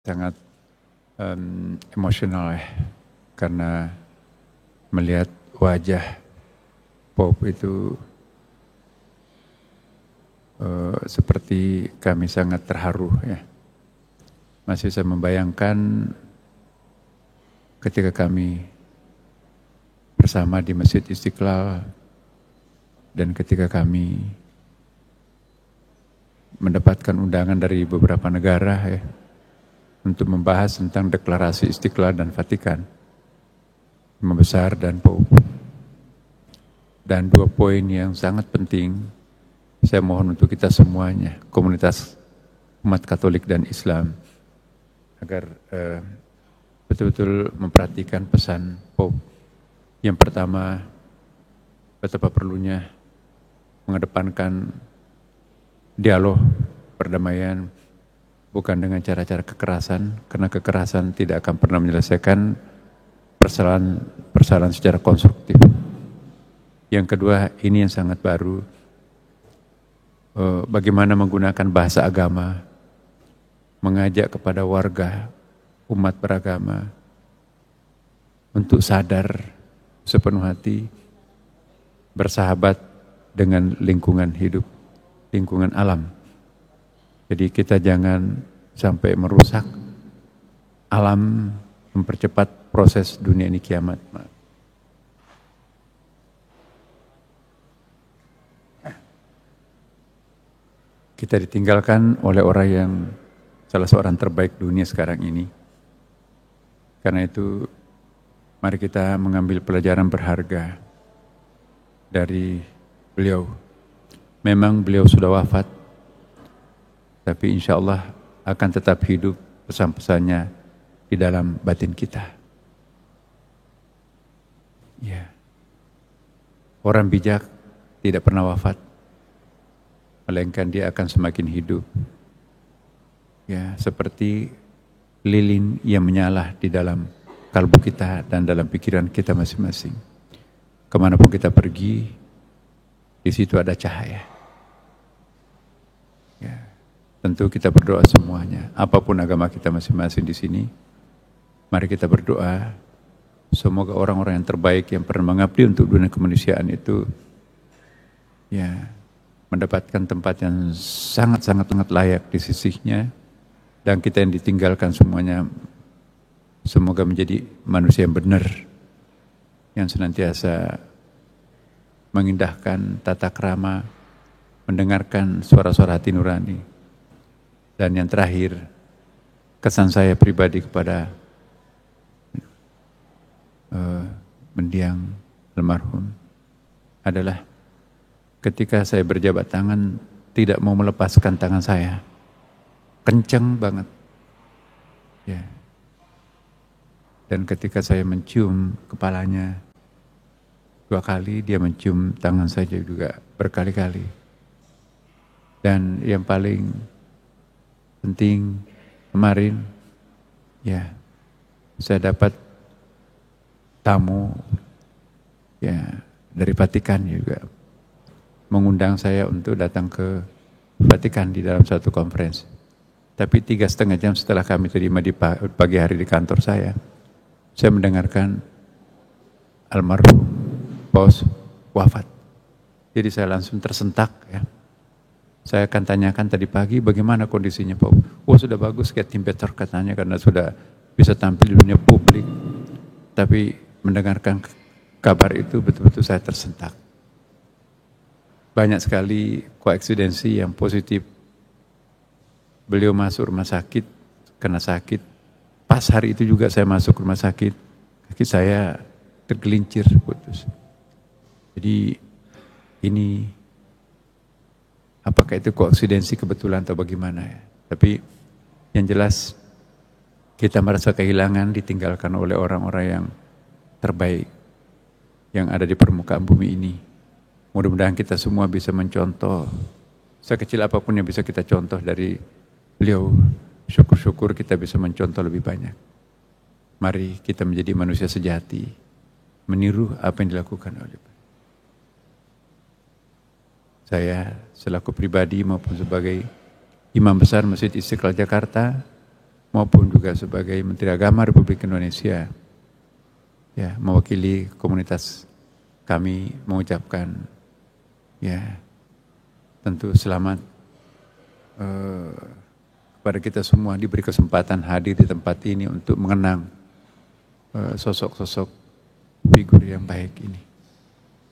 sangat emosional ya, karena melihat wajah Pope itu seperti kami sangat terharu ya. Masih saya membayangkan ketika kami bersama di Masjid Istiqlal dan ketika kami mendapatkan undangan dari beberapa negara ya, untuk membahas tentang deklarasi Istiqlal dan Vatikan, Imam Besar dan Pope. Dan 2 poin yang sangat penting, saya mohon untuk kita semuanya, komunitas umat Katolik dan Islam, agar betul-betul memperhatikan pesan Pope. Yang pertama, betapa perlunya mengedepankan dialog, perdamaian, bukan dengan cara-cara kekerasan, karena kekerasan tidak akan pernah menyelesaikan persoalan secara konstruktif. Yang kedua, ini yang sangat baru, bagaimana menggunakan bahasa agama, mengajak kepada warga, umat beragama, untuk sadar sepenuh hati, bersahabat dengan lingkungan hidup, lingkungan alam. Jadi kita jangan sampai merusak alam, mempercepat proses dunia ini kiamat. Kita ditinggalkan oleh orang yang salah seorang terbaik dunia sekarang ini. Karena itu, mari kita mengambil pelajaran berharga dari beliau. Memang beliau sudah wafat, tapi insya Allah akan tetap hidup pesan-pesannya di dalam batin kita. Ya. Orang bijak tidak pernah wafat, melainkan dia akan semakin hidup. Ya, seperti lilin yang menyala di dalam kalbu kita dan dalam pikiran kita masing-masing. Kemanapun kita pergi, di situ ada cahaya. Ya, tentu kita berdoa semuanya. Apapun agama kita masing-masing di sini, mari kita berdoa. Semoga orang-orang yang terbaik yang pernah mengabdi untuk dunia kemanusiaan itu, ya, mendapatkan tempat yang sangat-sangat layak di sisinya, dan kita yang ditinggalkan semuanya, semoga menjadi manusia yang benar, yang senantiasa mengindahkan tata krama, mendengarkan suara-suara hati nurani. Dan yang terakhir, kesan saya pribadi kepada mendiang almarhum adalah ketika saya berjabat tangan, tidak mau melepaskan tangan saya, kenceng banget. Ya. Dan ketika saya mencium kepalanya 2 kali, dia mencium tangan saya juga berkali-kali. Dan yang paling penting kemarin, ya, saya dapat tamu ya dari Vatikan juga mengundang saya untuk datang ke Vatikan di dalam suatu conference. Tapi 3,5 jam setelah kami terima di pagi hari di kantor saya mendengarkan almarhum Paus wafat. Jadi saya langsung tersentak ya. Saya akan tanyakan tadi pagi bagaimana kondisinya Paus. Oh, sudah bagus, kayak tim Peter katanya, karena sudah bisa tampil di dunia publik. Tapi mendengarkan kabar itu betul-betul saya tersentak. Banyak sekali koeksidensi yang positif. Beliau masuk rumah sakit karena sakit. Pas hari itu juga saya masuk rumah sakit, kaki saya tergelincir putus. Jadi ini apakah itu koeksidensi kebetulan atau bagaimana ya? Tapi yang jelas kita merasa kehilangan, ditinggalkan oleh orang-orang yang terbaik yang ada di permukaan bumi ini. Mudah-mudahan kita semua bisa mencontoh sekecil apapun yang bisa kita contoh dari beliau. Syukur-syukur kita bisa mencontoh lebih banyak. Mari kita menjadi manusia sejati, meniru apa yang dilakukan oleh beliau. Saya selaku pribadi maupun sebagai Imam Besar Masjid Istiqlal Jakarta maupun juga sebagai Menteri Agama Republik Indonesia, ya, mewakili komunitas kami mengucapkan ya tentu selamat kepada kita semua diberi kesempatan hadir di tempat ini untuk mengenang sosok-sosok figur yang baik ini.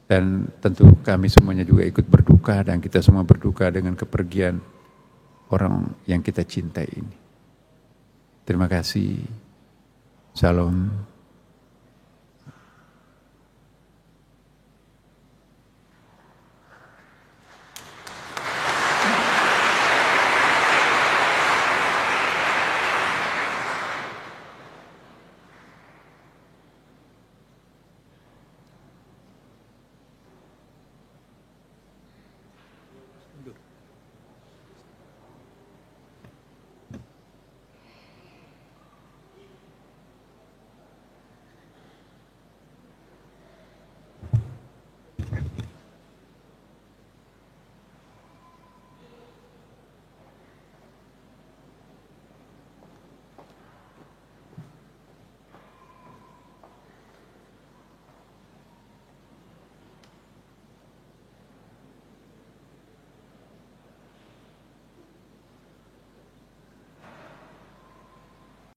Dan tentu kami semuanya juga ikut berduka dan kita semua berduka dengan kepergian orang yang kita cintai ini. Terima kasih. Salam.